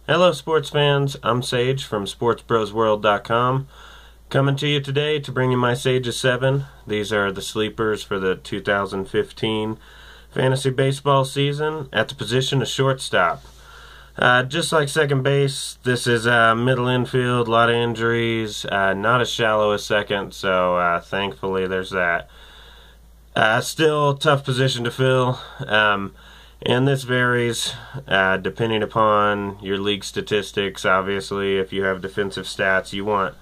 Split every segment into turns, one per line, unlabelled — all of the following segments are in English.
Hello sports fans, I'm Sage from SportsBrosWorld.com, coming to you today to bring you my Sage of 7. These are the sleepers for the 2015 fantasy baseball season at the position of shortstop. Just like second base, this is middle infield, a lot of injuries, not as shallow as second, so thankfully there's that. Still a tough position to fill. And this varies depending upon your league statistics. Obviously, if you have defensive stats, you want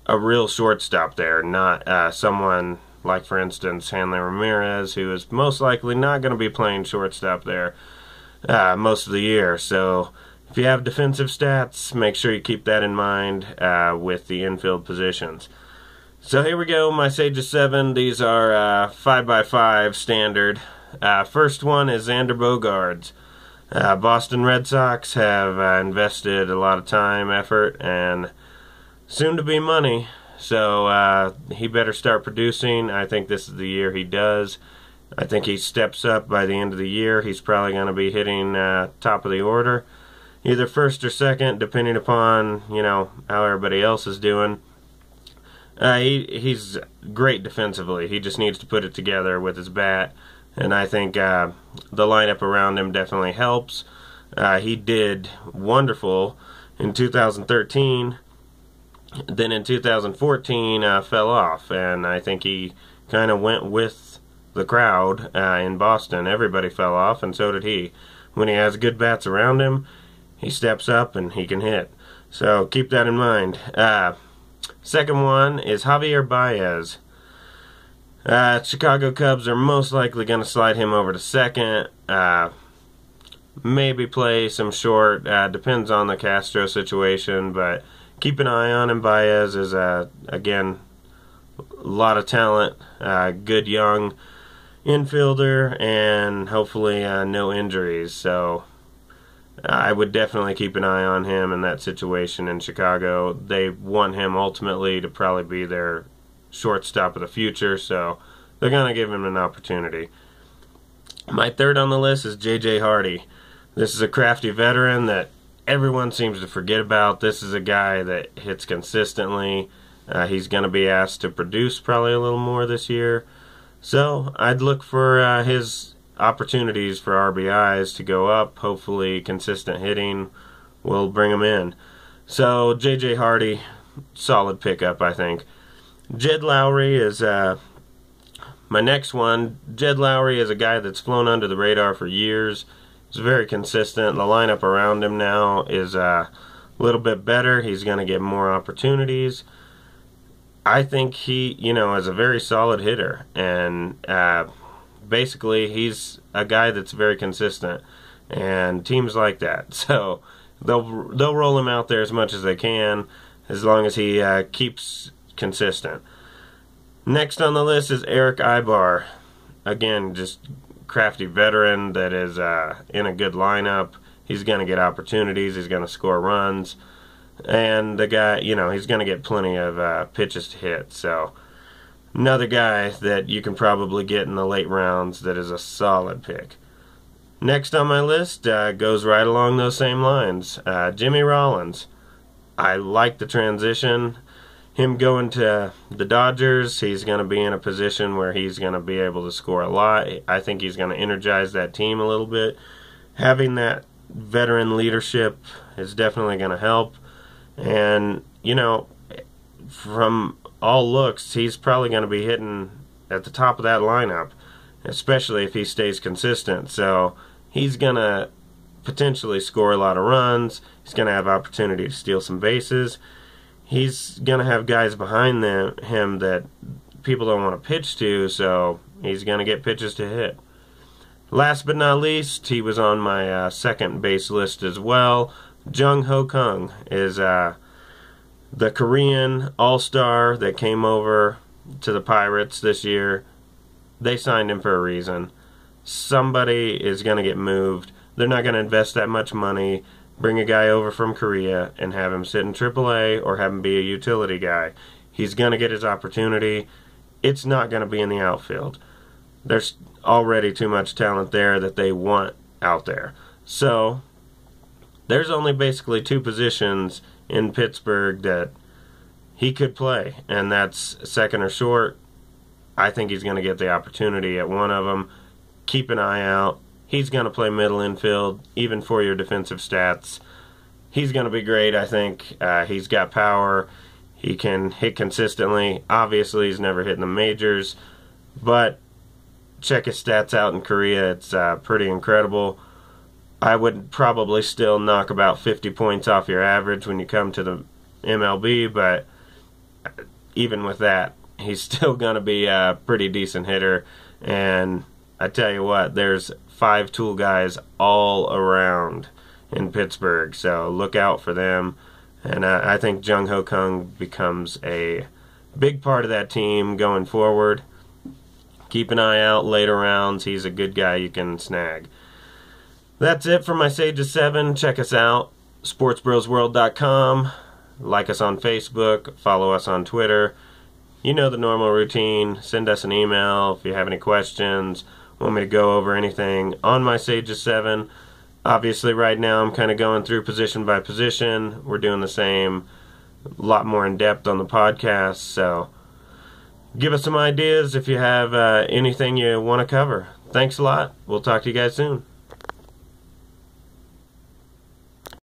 a real shortstop there, not someone like, for instance, Hanley Ramirez, who is most likely not going to be playing shortstop there most of the year. So if you have defensive stats, make sure you keep that in mind with the infield positions. So here we go, my Sage of 7. These are 5x5 standard. First one is Xander Bogaerts. Boston Red Sox have invested a lot of time, effort, and soon to be money. So he better start producing. I think this is the year he does. I think he steps up by the end of the year. He's probably going to be hitting top of the order, either first or second, depending upon how everybody else is doing. He's great defensively. He just needs to put it together with his bat. And I think the lineup around him definitely helps. He did wonderful in 2013. Then in 2014 fell off. And I think he kind of went with the crowd in Boston. Everybody fell off, and so did he. When he has good bats around him, he steps up and he can hit. So keep that in mind. Second one is Javier Baez. Chicago Cubs are most likely going to slide him over to second. Maybe play some short. Depends on the Castro situation, but keep an eye on him. Baez is, again, a lot of talent, good young infielder, and hopefully no injuries. So I would definitely keep an eye on him in that situation in Chicago. They want him ultimately to probably be their shortstop of the future, so they're going to give him an opportunity. My third on the list is J.J. Hardy. This is a crafty veteran that everyone seems to forget about. This is a guy that hits consistently. He's going to be asked to produce probably a little more this year. So I'd look for his opportunities for RBIs to go up. Hopefully consistent hitting will bring him in. So J.J. Hardy, solid pickup, I think. Jed Lowry is my next one. Jed Lowry is a guy that's flown under the radar for years. He's very consistent. The lineup around him now is a little bit better. He's going to get more opportunities. I think he, is a very solid hitter. And basically, he's a guy that's very consistent. And teams like that. So they'll roll him out there as much as they can, as long as he keeps consistent. Next on the list is Eric Aybar. Again, just crafty veteran that is in a good lineup. He's going to get opportunities. He's going to score runs. And the guy, he's going to get plenty of pitches to hit. So another guy that you can probably get in the late rounds that is a solid pick. Next on my list goes right along those same lines. Jimmy Rollins. I like the transition. Him going to the Dodgers, he's going to be in a position where he's going to be able to score a lot. I think he's going to energize that team a little bit. Having that veteran leadership is definitely going to help. And, from all looks, he's probably going to be hitting at the top of that lineup, especially if he stays consistent. So he's going to potentially score a lot of runs. He's going to have opportunity to steal some bases. He's going to have guys behind him that people don't want to pitch to, so he's going to get pitches to hit. Last but not least, he was on my second base list as well. Jung Ho Kang is the Korean all-star that came over to the Pirates this year. They signed him for a reason. Somebody is going to get moved. They're not going to invest that much money. Bring a guy over from Korea and have him sit in AAA or have him be a utility guy. He's going to get his opportunity. It's not going to be in the outfield. There's already too much talent there that they want out there. So there's only basically two positions in Pittsburgh that he could play, and that's second or short. I think he's going to get the opportunity at one of them. Keep an eye out. He's going to play middle infield, even for your defensive stats. He's going to be great, I think. He's got power. He can hit consistently. Obviously, he's never hit in the majors, but check his stats out in Korea. It's pretty incredible. I would probably still knock about 50 points off your average when you come to the MLB, but even with that, he's still going to be a pretty decent hitter. And I tell you what, there's 5 tool guys all around in Pittsburgh, so look out for them. And I think Jung Ho Kang becomes a big part of that team going forward. Keep an eye out later rounds. He's a good guy you can snag. That's it for my Sage of 7. Check us out, sportsbrosworld.com. Like us on Facebook. Follow us on Twitter. You know the normal routine. Send us an email if you have any questions, want me to go over anything on my Sage of 7. Obviously, right now I'm kind of going through position by position. We're doing the same, a lot more in depth on the podcast. So give us some ideas if you have anything you want to cover. Thanks a lot. We'll talk to you guys soon.